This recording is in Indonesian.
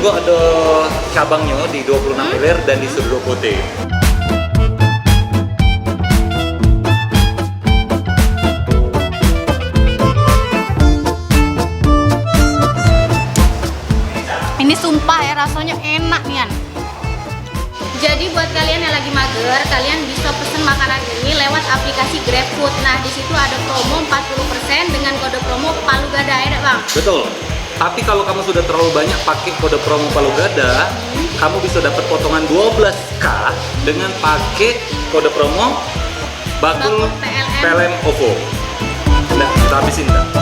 juga ada cabangnya di 26 Ilir dan di Surdokote. Ini sumpah ya rasanya enak nih. Jadi buat kalian yang lagi mager, kalian bisa pesen makanan ini lewat aplikasi GrabFood. Nah, di situ ada promo 40% dengan kode promo Palugada ya, Bang? Betul. Tapi kalau kamu sudah terlalu banyak pakai kode promo Palugada, kamu bisa dapat potongan 12K dengan pakai kode promo Bakul PLN PLN OVO. Nah, kita habisin dah.